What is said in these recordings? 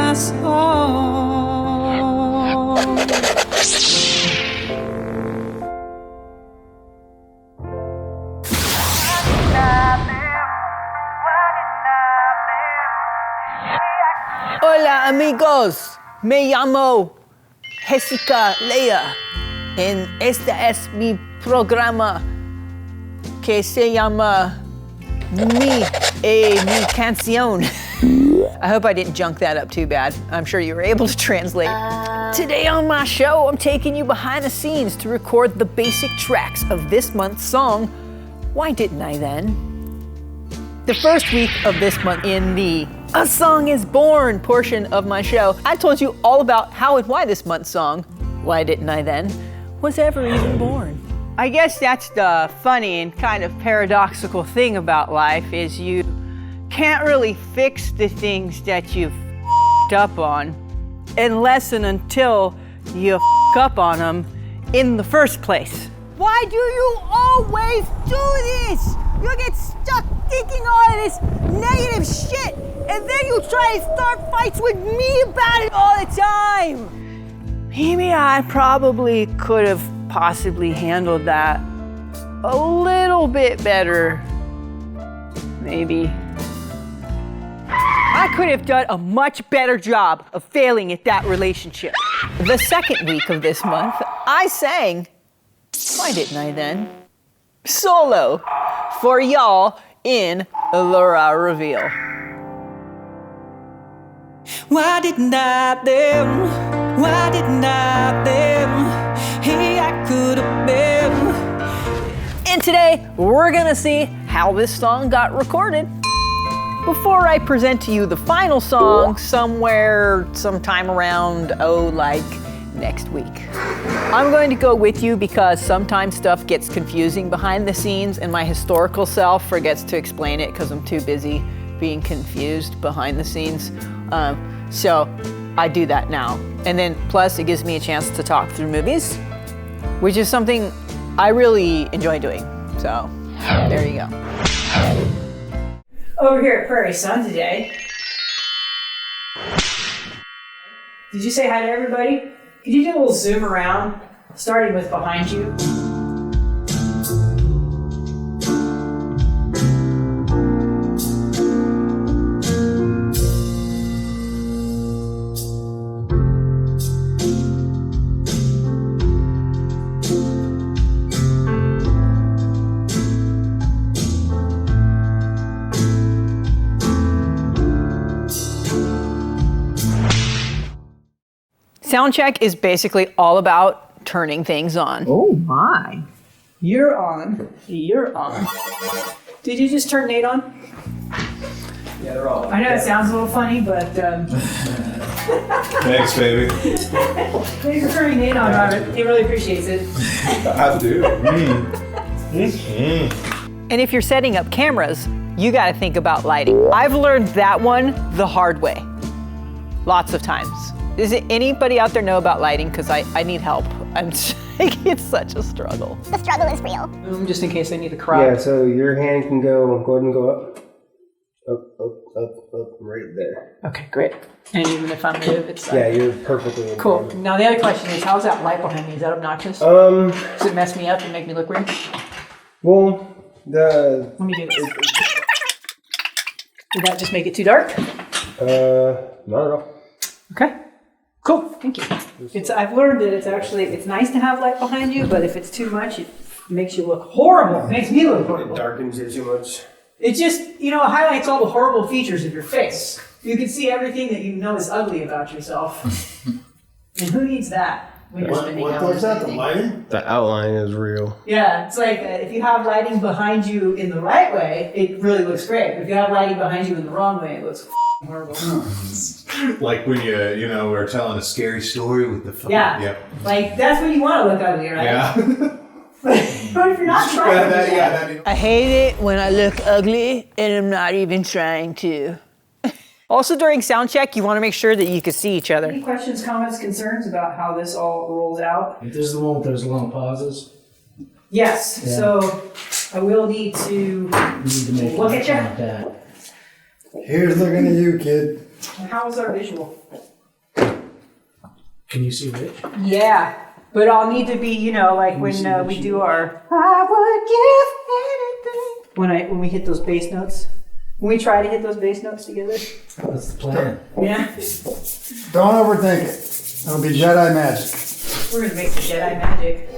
my song. Hola amigos, me llamo Jessica Leia, and este es mi programa que se llama Mi Canción. I hope I didn't junk that up too bad. I'm sure you were able to translate. Today on my show, I'm taking you behind the scenes to record the basic tracks of this month's song, Why Didn't I Then? The first week of this month in the A Song Is Born portion of my show, I told you all about how and why this month's song, Why Didn't I Then, was ever even born. I guess that's the funny and kind of paradoxical thing about life is you can't really fix the things that you've f***ed up on unless and until you f*** up on them in the first place. Why do you always do this? You get stuck thinking all of this negative shit, and then you try to start fights with me about it all the time. Maybe I probably could have possibly handled that a little bit better. Maybe. I could have done a much better job of failing at that relationship. The second week of this month, I sang Why Didn't I Then? Solo for y'all in the Raw Reveal. Why didn't I then? Why didn't I then? Hey, I could have been. And today, we're gonna see how this song got recorded. Before I present to you the final song sometime around, next week. I'm going to go with you because sometimes stuff gets confusing behind the scenes and my historical self forgets to explain it because I'm too busy being confused behind the scenes. So I do that now. And then plus it gives me a chance to talk through movies, which is something I really enjoy doing. So there you go. Over here at Prairie Sun today. Did you say hi to everybody? Could you do a little zoom around, starting with behind you? Soundcheck is basically all about turning things on. Oh my. You're on. You're on. Did you just turn Nate on? Yeah, they're all. I know it sounds a little funny, but Thanks, baby. thanks for turning Nate on, Robert. He really appreciates it. I do. And if you're setting up cameras, you gotta think about lighting. I've learned that one the hard way. Lots of times. Does anybody out there know about lighting? Because I need help. It's such a struggle. The struggle is real. Just in case I need to crop. Yeah, so your hand can go ahead and go up. Up, right there. Okay, great. And even if I move, it's Yeah, you're perfectly in cool. frame. Now the other question is, how's that light behind me? Is that obnoxious? Does it mess me up and make me look weird? Well, Let me do this. Did that just make it too dark? not at all. Okay. Cool, thank you. I've learned that it's nice to have light behind you, but if it's too much, it makes you look horrible. It makes me look horrible. It darkens it too much. It just, highlights all the horrible features of your face. You can see everything that you know is ugly about yourself. And who needs that? When you're spending hours that? The editing? lighting? The outline is real. Yeah, it's like if you have lighting behind you in the right way, it really looks great. But if you have lighting behind you in the wrong way, it looks horrible. Like when you were telling a scary story with the phone. Yeah. Yep. Like that's when you want to look ugly, right? Yeah. But if you're not trying to do that. I hate it when I look ugly and I'm not even trying to. Also during sound check, you want to make sure that you can see each other. Any questions, comments, concerns about how this all rolls out? This is the one with those long pauses. Yes, Yeah. so I will need to You need to make look at you. like that. Here's looking at you, kid. How's our visual? Can you see Rich? Yeah, but I'll need to be, you know, like when we do our I would give anything. When we hit those bass notes. When we try to hit those bass notes together. That's the plan. Yeah. Don't overthink it. It'll be Jedi magic. We're gonna make some Jedi magic.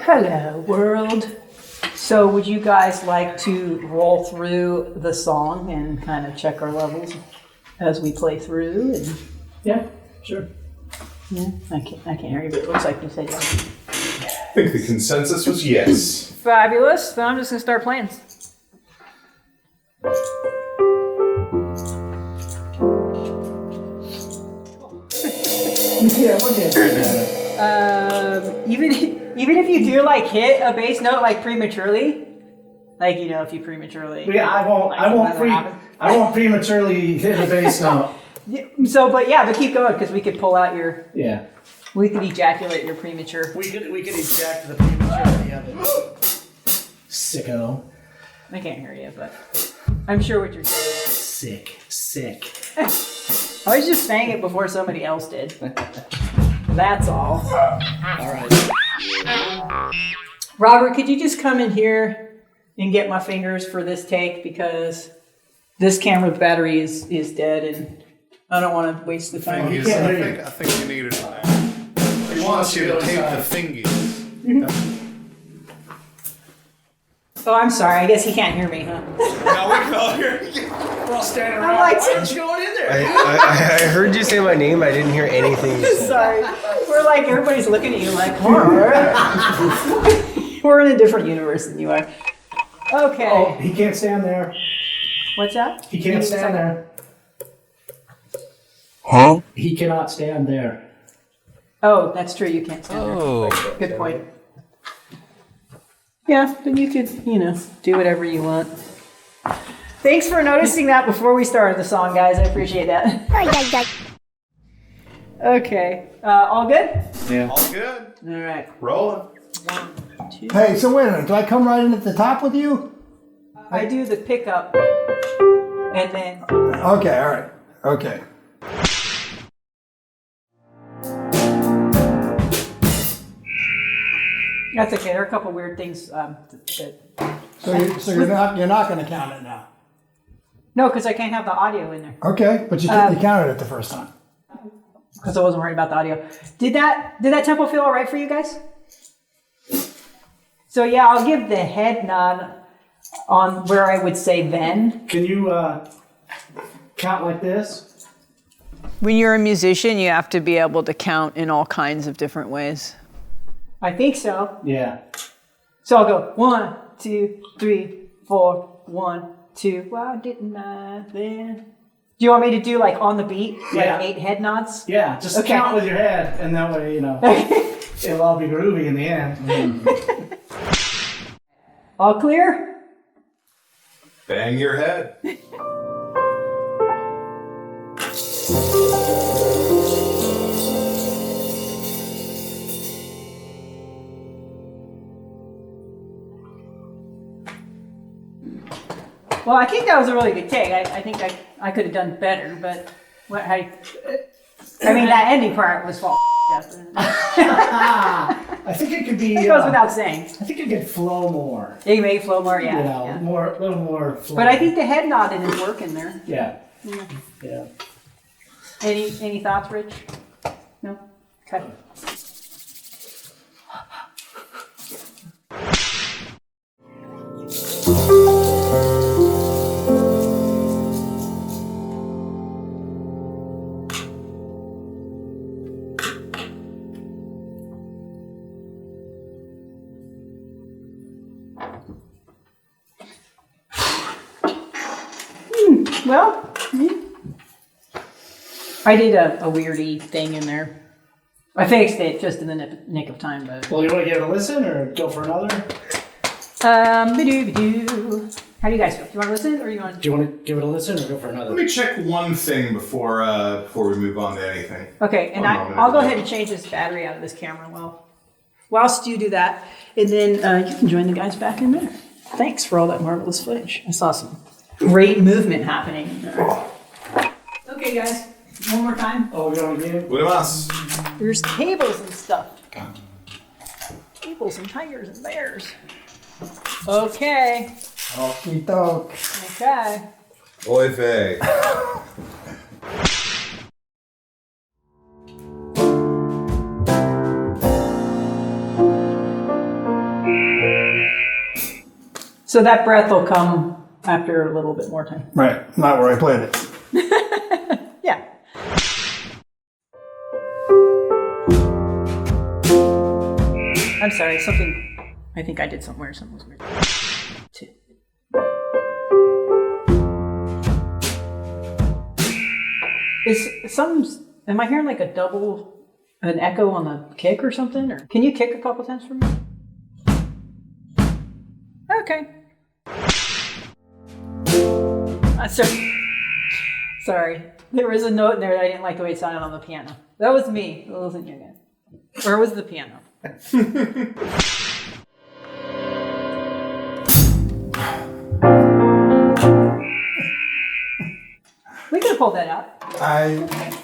Hello, world. So would you guys like to roll through the song and kind of check our levels as we play through? And Yeah, sure. yeah, I can't hear you, but it looks like you said yes. I think the consensus was yes. Fabulous. Then I'm just gonna start playing. Yeah, we're good. Even if you do like hit a bass note like prematurely, like you know if you prematurely. Yeah, I won't prematurely hit a bass note. So, but keep going because we could pull out your. Yeah. We could ejaculate your premature. We could eject the prematurity of it. Sicko. I can't hear you, but I'm sure what you're saying. Sick. I was just saying it before somebody else did. That's all. All right. Robert, could you just come in here and get my fingers for this take because this camera's battery is dead and I don't want to waste the time. I think you need it in there. He wants you to tape the fingies. Oh, I'm sorry. I guess he can't hear me, huh? No, we can all hear you. We're all standing I'm around. like, Why aren't you going in there? I heard you say my name. I didn't hear anything. sorry. We're like, everybody's looking at you like, we're in a different universe than you are. Okay. Oh, he can't stand there. What's that? He can't stand there. Huh? He cannot stand there. Oh, that's true. You can't stand there. Good point. Yeah, but you could, do whatever you want. Thanks for noticing that before we started the song, guys. I appreciate that. Okay. All good? Yeah. All good. All right. Rolling. 1, 2. Hey, so wait a minute. Do I come right in at the top with you? I do the pickup, and then. Okay, all right. Okay. That's okay. There are a couple weird things that. So you're not going to count it now. No, because I can't have the audio in there. Okay, but you counted it the first time. Because I wasn't worried about the audio. Did that tempo feel all right for you guys? So yeah, I'll give the head nod on where I would say then. Can you count like this? When you're a musician, you have to be able to count in all kinds of different ways. I think so. Yeah. So I'll go 1, 2, 3, 4, 1, 2. Why didn't I then? Do you want me to do like on the beat, Yeah. like 8 head nods? Yeah, just Okay. count with your head, and that way, it'll all be groovy in the end. All clear? Bang your head. Well, I think that was a really good take. I think I could have done better, but that ending part was fall. I think it could be. It goes without saying. I think it could flow more. It may flow more, yeah. A little more flow. But I think the head nodding is working there. Yeah. Any thoughts, Rich? No? Okay. Well, I did a weirdy thing in there. I fixed it just in the nick of time, but. Well, you want to give it a listen or go for another? Ba-doo-ba-doo. How do you guys feel? Do you want to listen or you want? Do you want to give it a listen or go for another? Let me check one thing before we move on to anything. Okay, and One moment. I'll go ahead and change this battery out of this camera whilst you do that, and then you can join the guys back in there. Thanks for all that marvelous footage. I saw some great movement happening in there. Okay, guys. One more time. Oh, we're going to get What else? There's tables and stuff. Tables and tigers and bears. Okay. Okie doke. Okay. Oy vey. So that breath will come after a little bit more time. Right, not where I played it. Yeah. I'm sorry, something. I think I did something weird. Something was weird. Is some? Am I hearing like a double, an echo on the kick or something? Or can you kick a couple times for me? Okay. Sorry. There was a note in there that I didn't like the way it sounded on the piano. That was me. It wasn't you guys. Or it was the piano. We could have pulled that out.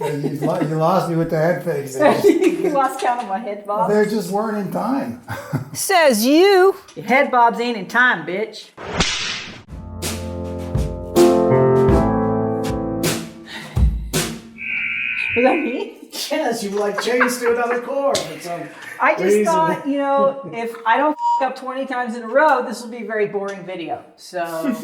You lost me with the head fakes. You lost count of my head bobs. They just weren't in time. Says you. Your head bobs ain't in time, bitch. Was that me? Yes, you like changed to another chord. For some I just reason. thought, if I don't up 20 times in a row, this will be a very boring video. So.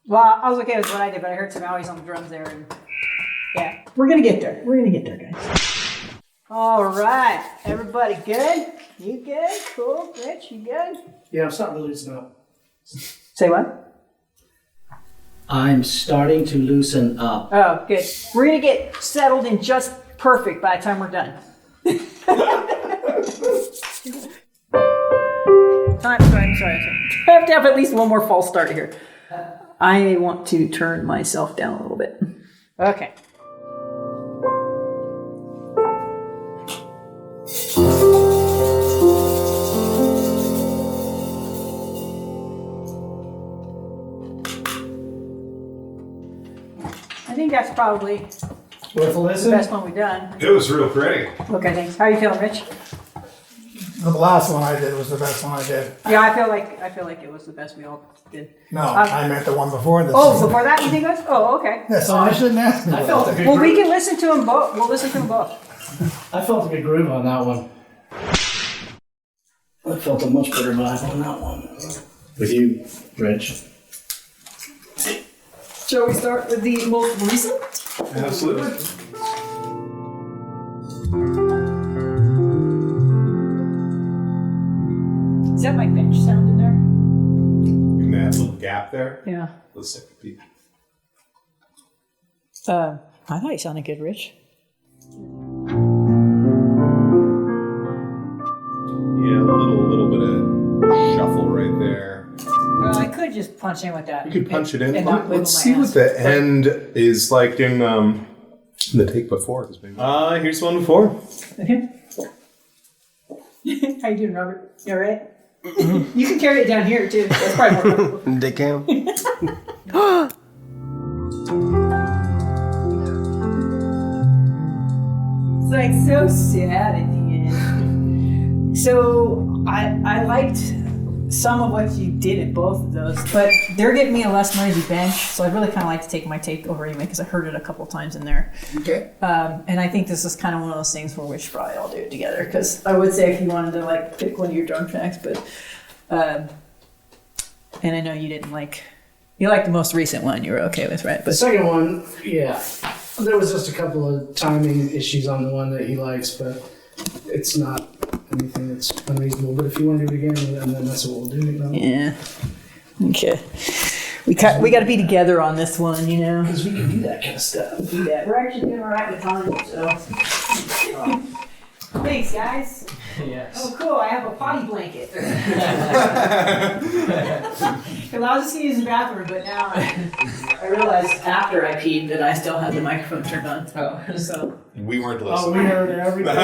Well, I was okay with what I did, but I heard some owies on the drums there, and yeah, we're gonna get there. We're gonna get there, guys. All right, everybody good? You good? Cool. Rich, you good? Yeah, I'm starting to loosen up. Say what? I'm starting to loosen up. Oh, good. We're gonna get settled in just perfect by the time we're done. Sorry. I have to have at least one more false start here. I want to turn myself down a little bit. Okay. I think that's probably Worth a the listen? best one we've done. It was real pretty. Okay, thanks. How are you feeling, Rich? The last one I did was the best one I did. Yeah, I feel like it was the best we all did. No, I meant the one before this. Oh, before that you think it was? Oh, okay. Yeah, so I shouldn't ask me. I felt a good Well, we groove. can listen to them both. We'll listen to them both. I felt a good groove on that one. I felt a much better vibe on that one. With you, Rich. Shall we start with the most recent? Absolutely. Is that my bench sound in there? In that little gap there. Yeah. Let's take a peek. I thought you sounded good, Rich. Yeah, a little bit of shuffle right there. Well, I could just punch in with that. You could punch it in. and not wiggle Let's my see ass. what the end is like in the take before. Here's one before. Okay. How you doing, Robert? You all right? You can carry it down here too. That's probably more comfortable. They can. It's like so sad at the end. So I liked some of what you did at both of those, but they're getting me a less noisy bench, so I'd really kind of like to take my take over anyway because I heard it a couple times in there. Okay. And I think this is kind of one of those things where we should probably all do it together because I would say if you wanted to like pick one of your drum tracks, but and I know you didn't like. You liked the most recent one. You were okay with, right? The But second one, yeah. There was just a couple of timing issues on the one that he likes, but it's not anything that's unreasonable. But if you want to do it again, then that's what we'll do. You know? yeah, okay. We got to be together on this one, you know. Because we can do that kind of stuff. Yeah, we're actually doing all right with time, so. Thanks, guys. Yes. Oh, cool, I have a potty blanket. Because I was just gonna use the bathroom, but now I realized after I peed that I still had the microphone turned on. Oh. So We weren't Oh, listening. we heard everything.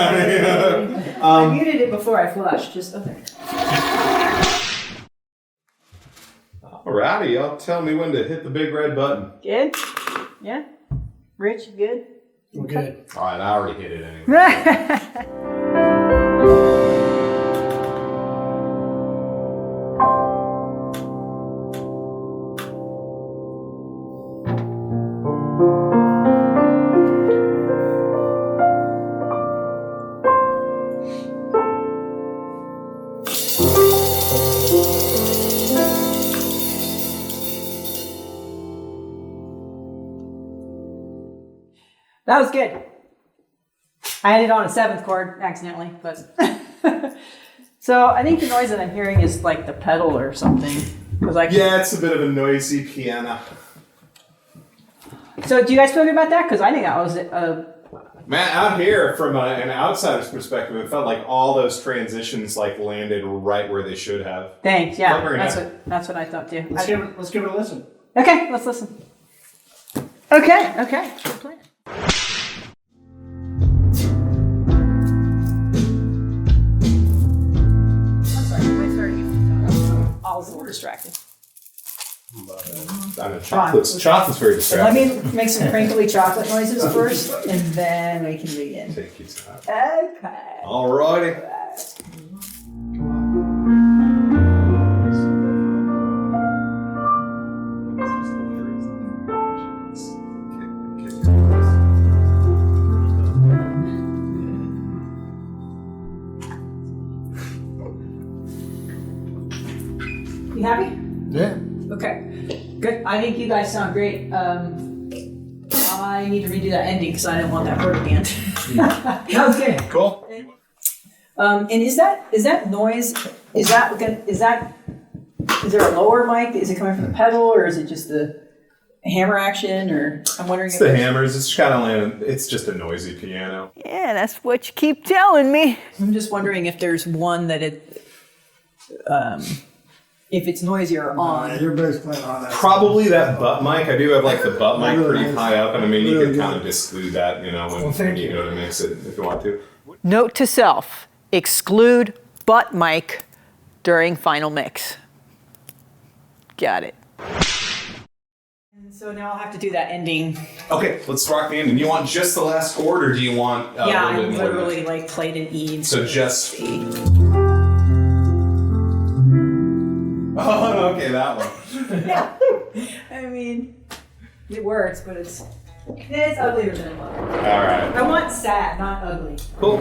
I muted it before I flushed, just okay. Alrighty, y'all tell me when to hit the big red button. Good? Yeah? Rich, you good? We're good. Alright, I already hit it anyway. That was good. I had it on a 7th chord accidentally, but so I think the noise that I'm hearing is like the pedal or something. Yeah, it's a bit of a noisy piano. So do you guys feel good about that? Because I think that was Man, out here, from an outsider's perspective, it felt like all those transitions like landed right where they should have. thanks. Yeah, Felt very nice. that's what I thought too. Let's give it a listen. Okay, let's listen. Okay. Good plan. I was a little distracted. I know chocolate's very Let distracting. me make some crinkly chocolate noises first, and then we can begin. Take your time. Okay. Alrighty. You happy? Yeah. Okay. Good. I think you guys sound great. I need to redo that ending because I didn't want that word at the end. Sounds good. Cool. And is that noise? Is there a lower mic? Is it coming from the pedal, or is it just the hammer action? Or I'm wondering. It's the hammers. It's kind of it's just a noisy piano. Yeah, that's what you keep telling me. I'm just wondering if there's one that if it's noisier on. Your bass player on that. Probably that butt mic. I do have like the butt mic Really pretty nice. high up, and I mean you Really can kind good. of exclude that, when thank you you. go to mix it if you want to. Note to self: exclude butt mic during final mix. Got it. And so now I'll have to do that ending. Okay, let's rock the ending. You want just the last chord, or do you want a Yeah, little I bit more? literally like played an E. So just. C. Oh, okay, that one. Yeah. I mean, it works, but it's uglier than I love. All right. I want sad, not ugly. Cool.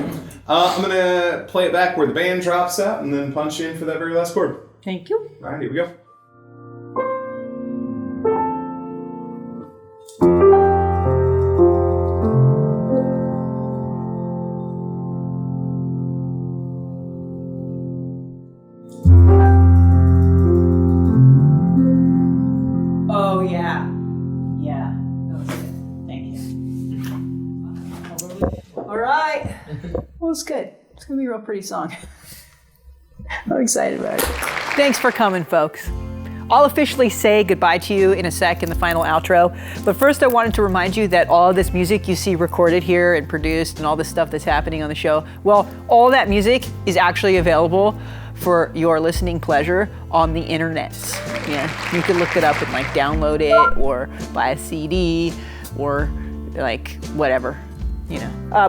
I'm gonna play it back where the band drops out, and then punch in for that very last chord. Thank you. All right, here we go. Oh yeah, yeah. That was good. Thank you. All right. Well, it's good. It's gonna be a real pretty song. I'm excited about it. Thanks for coming, folks. I'll officially say goodbye to you in a sec in the final outro, but first I wanted to remind you that all of this music you see recorded here and produced and all this stuff that's happening on the show, well, all that music is actually available for your listening pleasure on the internets. Yeah, you can look it up and like download it or buy a CD or like whatever,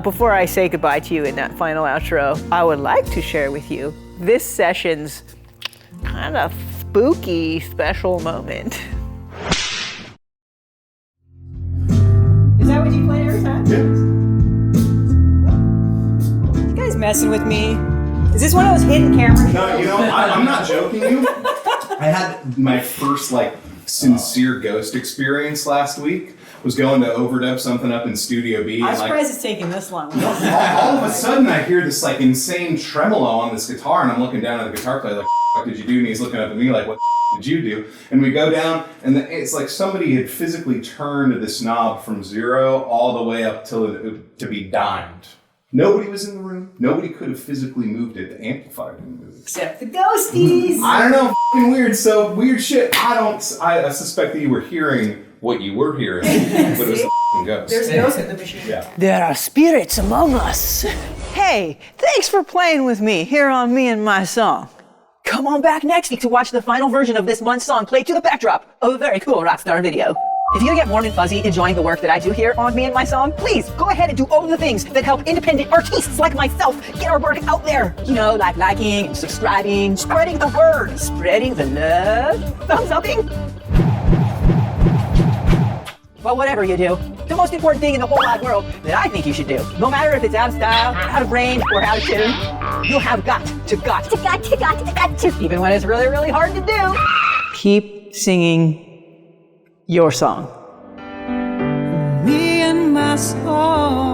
Before I say goodbye to you in that final outro, I would like to share with you this session's kind of spooky special moment. Is that what you play every time? Yeah. You guys messing with me? Is this one of those hidden cameras? No, I'm not joking you. I had my first sincere ghost experience last week. Was going to overdub something up in Studio B. I'm and, surprised it's taking this long. all of a sudden I hear this insane tremolo on this guitar, and I'm looking down at the guitar player like, what did you do? And he's looking up at me like, what did you do? And we go down, and it's like somebody had physically turned this knob from 0 all the way up to be dimed. Nobody was in the room. Nobody could have physically moved it. The amplifier didn't move it. Except the ghosties. I don't know, f***ing weird. So weird shit. I suspect that you were hearing what you were hearing, but it was a f***ing ghost. There's ghosts in the machine. Yeah. There are spirits among us. Hey, thanks for playing with me here on Me and My Song. Come on back next week to watch the final version of this month's song played to the backdrop of a very cool Rogstad video. If you get warm and fuzzy enjoying the work that I do here on Me and My Song, please go ahead and do all of the things that help independent artists like myself get our work out there. You know, like liking and subscribing, spreading the word, spreading the love, thumbs upping. But whatever you do, the most important thing in the whole wide world that I think you should do, no matter if it's out of style, out of range, or out of tune, you have got to, even when it's really, really hard to do, keep singing your song. Me and my song.